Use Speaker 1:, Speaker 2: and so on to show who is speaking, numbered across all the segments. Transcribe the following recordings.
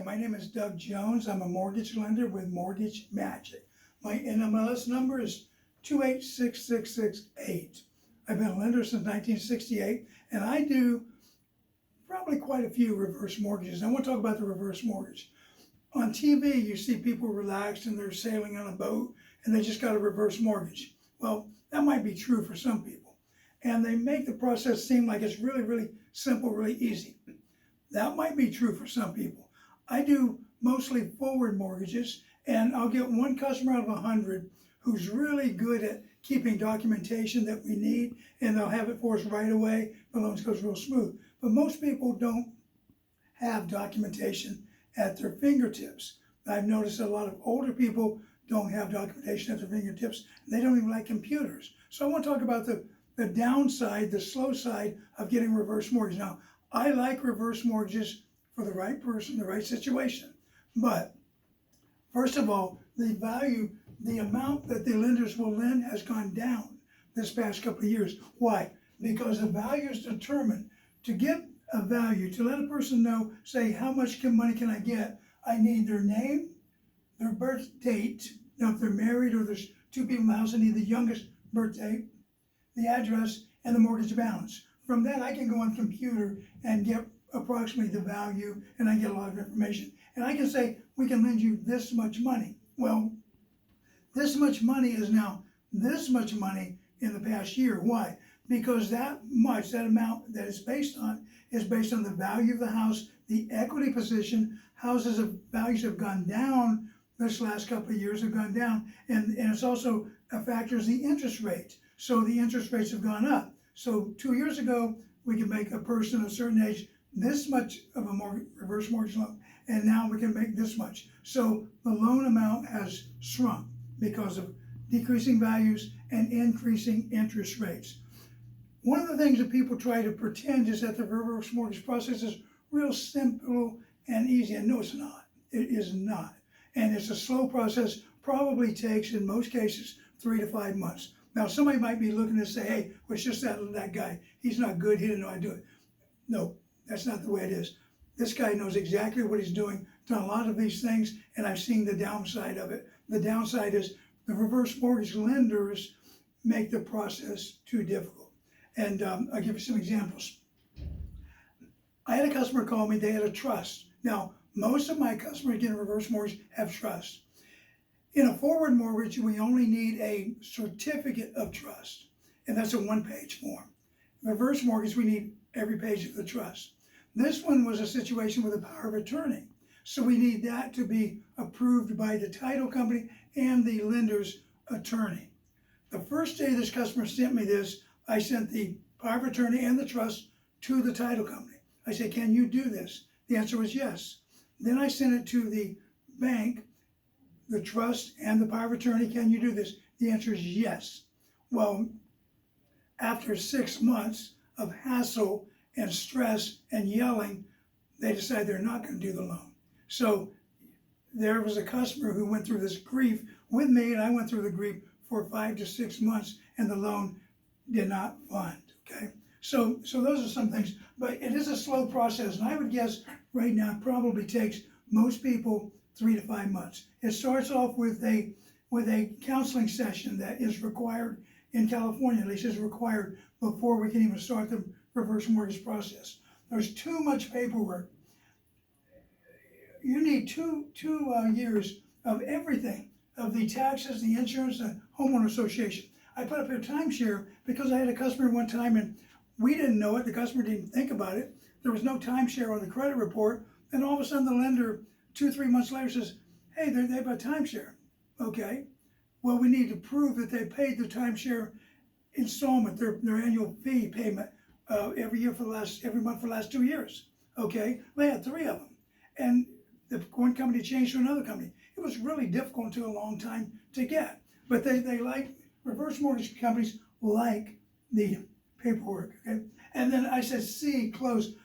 Speaker 1: my name is Doug Jones. I'm a mortgage lender with Mortgage Magic. My nmls number is 286668. I've been a lender since 1968, and I do probably quite a few reverse mortgages. I want to talk about the reverse mortgage. On TV, you see people relaxed and they're sailing on a boat and they just got a reverse mortgage. Well, that might be true for some people. And they make the process seem like it's really, really simple, really easy. That might be true for some people. I do mostly forward mortgages, and I'll get one customer out of 100 who's really good at keeping documentation that we need, and they'll have it for us right away. The loans goes real smooth. But most people don't have documentation at their fingertips. I've noticed a lot of older people don't have documentation at their fingertips. They don't even like computers. So I want to talk about the downside, the slow side of getting a reverse mortgage. Now, I like reverse mortgages for the right person, the right situation. But first of all, the amount that the lenders will lend has gone down this past couple of years. Why? Because the value is determined. To get a value, to let a person know, say, how much money can I get? I need their name, their birth date. Now, if they're married or there's two people in the house, I need the youngest birth date, the address, and the mortgage balance. From that, I can go on computer and get approximately the value, and I get a lot of information. And I can say, we can lend you this much money. Well, this much money is now this much money in the past year. Why? Because that amount that it's based on is based on the value of the house, the equity position. Values have gone down this last couple of years, have gone down. And it's also a factor is the interest rate. So the interest rates have gone up. So 2 years ago, we could make a person of a certain age this much of a reverse mortgage loan, and now we can make this much. So the loan amount has shrunk because of decreasing values and increasing interest rates. One of the things that people try to pretend is that the reverse mortgage process is real simple and easy, and no, it's not. It is not. And it's a slow process, probably takes, in most cases, 3 to 5 months. Now, somebody might be looking to say, hey, well, it's just that guy. He's not good. He didn't know how to do it. No, that's not the way it is. This guy knows exactly what he's doing, done a lot of these things, and I've seen the downside of it. The downside is the reverse mortgage lenders make the process too difficult. And I'll give you some examples. I had a customer call me. They had a trust. Now, most of my customers getting a reverse mortgage have trust. In a forward mortgage, we only need a certificate of trust, and that's a one-page form. Reverse mortgage, we need every page of the trust. This one was a situation with a power of attorney, so we need that to be approved by the title company and the lender's attorney. The first day this customer sent me this, I sent the power of attorney and the trust to the title company. I said, can you do this? The answer was yes. Then I sent it to the bank, the trust and the power of attorney. Can you do this? The answer is yes. Well, after 6 months of hassle and stress and yelling, they decided they're not going to do the loan. So there was a customer who went through this grief with me, and I went through the grief for 5 to 6 months, and the loan did not fund. Okay, so those are some things, but it is a slow process, and I would guess right now it probably takes most people 3 to 5 months. It starts off with a counseling session that is required in California, at least is required before we can even start the reverse mortgage process. There's too much paperwork. You need two years of everything, of the taxes, the insurance, the homeowner association. I put up here timeshare because I had a customer one time and we didn't know it. The customer didn't think about it. There was no timeshare on the credit report. And all of a sudden the lender 2-3 months later says, hey, they have a timeshare. Okay, well, we need to prove that they paid the timeshare installment, their annual fee payment every month for the last 2 years. Okay, they had 3 of them. And the one company changed to another company. It was really difficult to a long time to get. But they like, reverse mortgage companies like the paperwork, okay? And then I said, C, close.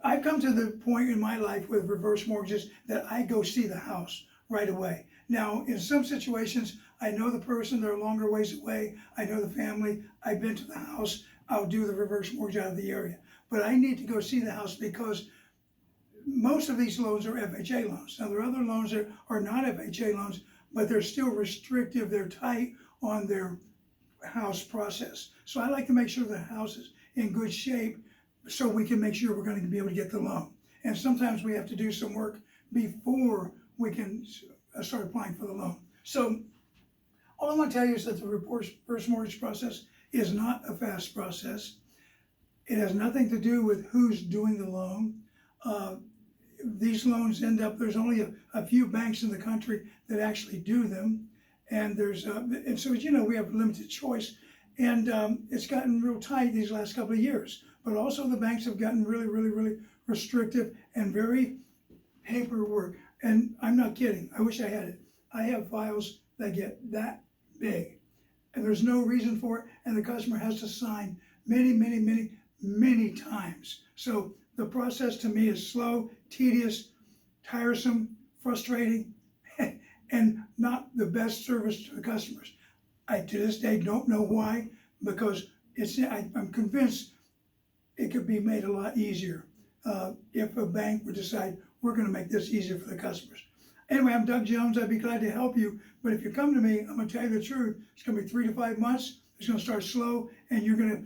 Speaker 1: I've come to the point in my life with reverse mortgages that I go see the house right away. Now, in some situations, I know the person, they're a longer ways away. I know the family. I've been to the house. I'll do the reverse mortgage out of the area. But I need to go see the house because most of these loans are FHA loans. Now, there are other loans that are not FHA loans, but they're still restrictive. They're tight on their house process. So I like to make sure the house is in good shape so we can make sure we're going to be able to get the loan. And sometimes we have to do some work before we can start applying for the loan. So all I want to tell you is that the reverse mortgage process is not a fast process. It has nothing to do with who's doing the loan. These loans end up, there's only a few banks in the country that actually do them. And and so, you know, we have limited choice. And it's gotten real tight these last couple of years. But also the banks have gotten really, really, really restrictive and very paperwork. And I'm not kidding. I wish I had it. I have files that get that big. And there's no reason for it. And the customer has to sign many, many, many, many times. So the process to me is slow, tedious, tiresome, frustrating, and not the best service to the customers. I, to this day, don't know why, because I'm convinced it could be made a lot easier if a bank would decide we're going to make this easier for the customers. Anyway, I'm Doug Jones. I'd be glad to help you. But if you come to me, I'm going to tell you the truth. It's going to be 3 to 5 months. It's going to start slow, and you're going to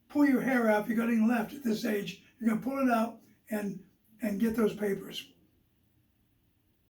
Speaker 1: pull your hair out. If you got any left at this age, you're going to pull it out and get those papers.